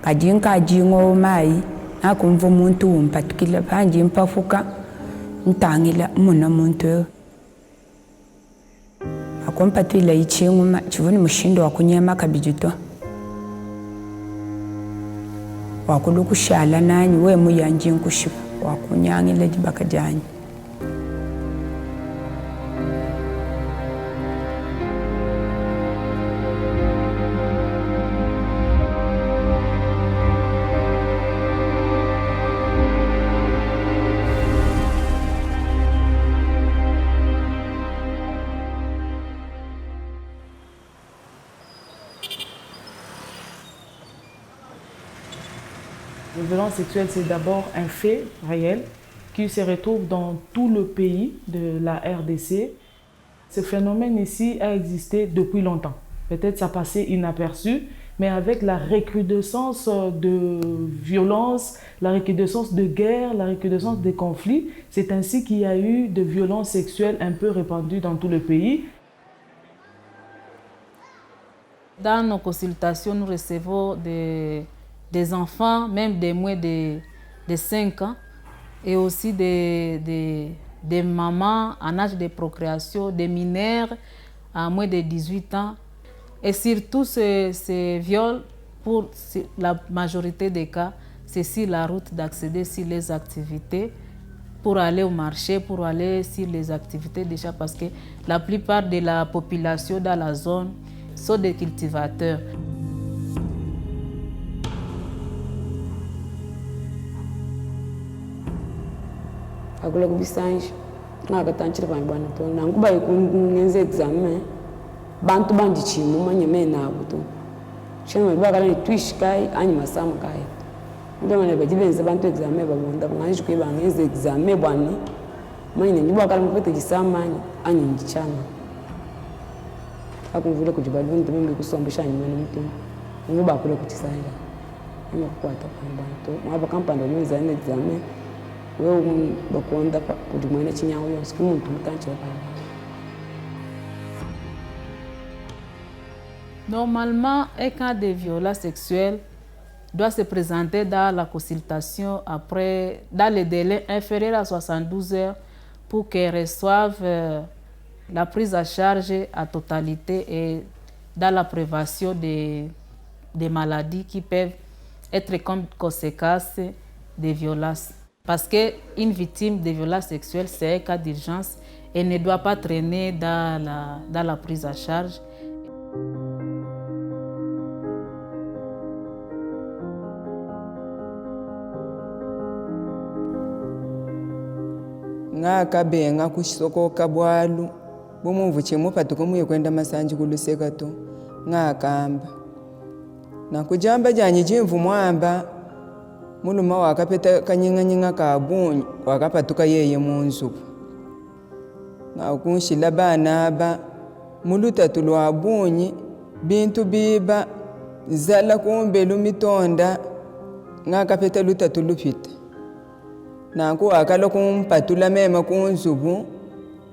kadinka jingo mai akumva umuntu umpatikile panje mpafuka ntangila muna muntu akompatila ichingu chivuni mushindo wakunyema kabijito wakulukushala nani we muyanji nkushipa wakunyangile jibaka janyi. La violence sexuelle, c'est d'abord un fait réel qui se retrouve dans tout le pays de la RDC. Ce phénomène ici a existé depuis longtemps. Peut-être ça passait inaperçu, mais avec la recrudescence de violence, la recrudescence de guerre, la recrudescence des conflits, c'est ainsi qu'il y a eu de violences sexuelles un peu répandues dans tout le pays. Dans nos consultations, nous recevons des enfants, même des moins de 5 ans, et aussi des mamans en âge de procréation, des mineurs à moins de 18 ans. Et surtout, ces viols, pour la majorité des cas, c'est sur la route d'accéder sur les activités, pour aller au marché, pour aller sur les activités déjà, parce que la plupart de la population dans la zone sont des cultivateurs. Agula kubisanji ngaka tanchira bantu banato nanguba ikungenze examen bantu bandichimu manyeme nabo to chema bakala ni twish kai anyi masamu kai ndo mane bajibenze bantu examen babonda banganji kwibangeze examen bwani manye ndi bakala mupete gisamani anyi ngichana akumvule kujibaduni tumbe kusombesha nyuma n'umutu nguba akule kutisanja imo kwata bantu mwaba kampanda nyoza ne examen. Normalement, un cas de violence sexuelle doit se présenter dans la consultation dans le délai inférieur à 72 heures pour qu'elle reçoive la prise en charge à totalité et dans la prévention des maladies qui peuvent être comme conséquence des violences. Parce qu'une victime de violence sexuelle, c'est un cas d'urgence et ne doit pas traîner dans la prise en charge. Ngakabenga kusoko kabwalu bumuvu chimo patuko muye kwenda masanji kuluseka to ngakamba nakujamba janyi chimvu mwamba muluma wakapeta kanyinga kabunyi wakapatuka yeye munzuku nakunshila bana aba mulutatu lwa bunyi bintu biba zala kumbelu mitonda ngakapeta lutatu lupita naku wakala kumpatula mema kunzubu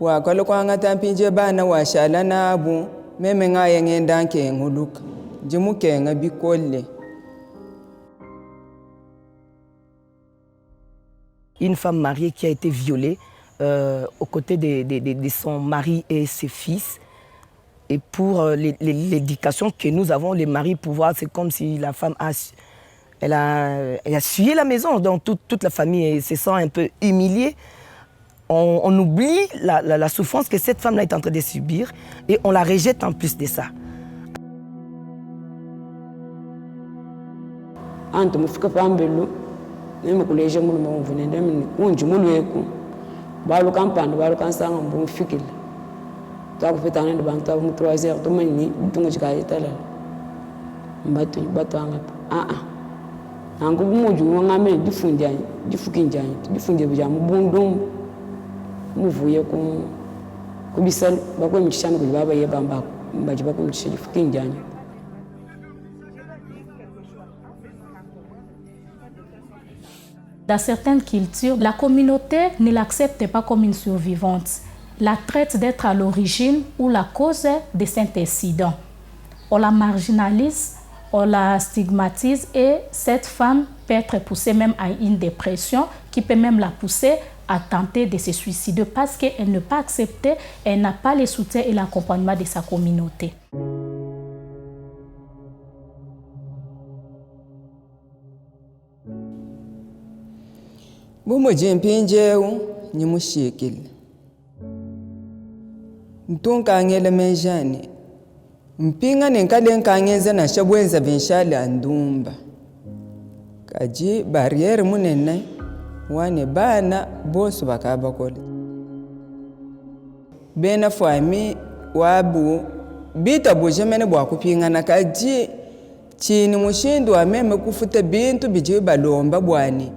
wakala kwangata mpinje bana washala nabo meme ngaye ngenda nkenguluka jimukenga bikolle. Une femme mariée qui a été violée aux côtés de son mari et ses fils. Et pour l'éducation que nous avons, les maris, pouvoir, c'est comme si la femme elle a suyé la maison, donc toute la famille se sent un peu humiliée. On oublie la souffrance que cette femme-là est en train de subir et on la rejette en plus de ça. Nemo kuleje mulu mvune ndemi kunji mulweku balu kampando balu kansanga mbu fikile takufitana ndi bantu abu 3 heures tumani tunga chikayitala mbatu batwanga nangu bumuju ngame difukinjanye difunge buja mubundu muvuye kubisal bakwe mchishana kuli baba yebamba mbaji bakwe mchishana difukinjanye. Dans certaines cultures, la communauté ne l'accepte pas comme une survivante, la traite d'être à l'origine ou la cause de cet incident. On la marginalise, on la stigmatise et cette femme peut être poussée même à une dépression qui peut même la pousser à tenter de se suicider parce qu'elle n'est pas acceptée, elle n'a pas le soutien et l'accompagnement de sa communauté. Bumo jimpinjeu ni mushikil. Ntunka ngele menjani. Mpinga nenkale nkangeza na shabwenza vinshali andumba. Kaji barriere munene wane bana bosu bakaba kole. Bena fami wabu bita bujemene bwa kupinga na kaji chini mushindu wa meme kufuta bintu biji balomba bwani.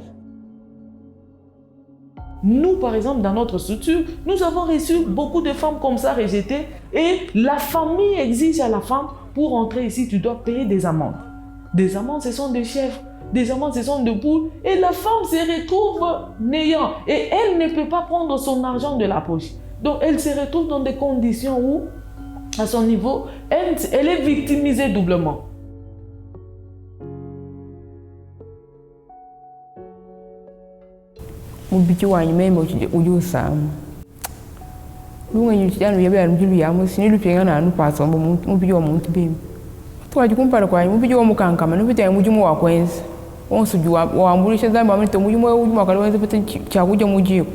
Nous, par exemple, dans notre structure, nous avons reçu beaucoup de femmes comme ça rejetées et la famille exige à la femme, pour entrer ici, tu dois payer des amendes. Des amendes, ce sont des chèvres, des amendes, ce sont des poules et la femme se retrouve néant et elle ne peut pas prendre son argent de la poche. Donc, elle se retrouve dans des conditions où, à son niveau, elle est victimisée doublement. Mubiki wanyu meme uju sam lunga nyuti janu yabe anjulu ya musini lupenga na anu pasombo mubiki wa muntu bim twaji kumpara kwa mubiki wa mukankama nubita ya mujumu wa kwenzi onsuju wa ambulisha zamba amito mujumu wa ujuma kalwenzi pete chakuja mujiku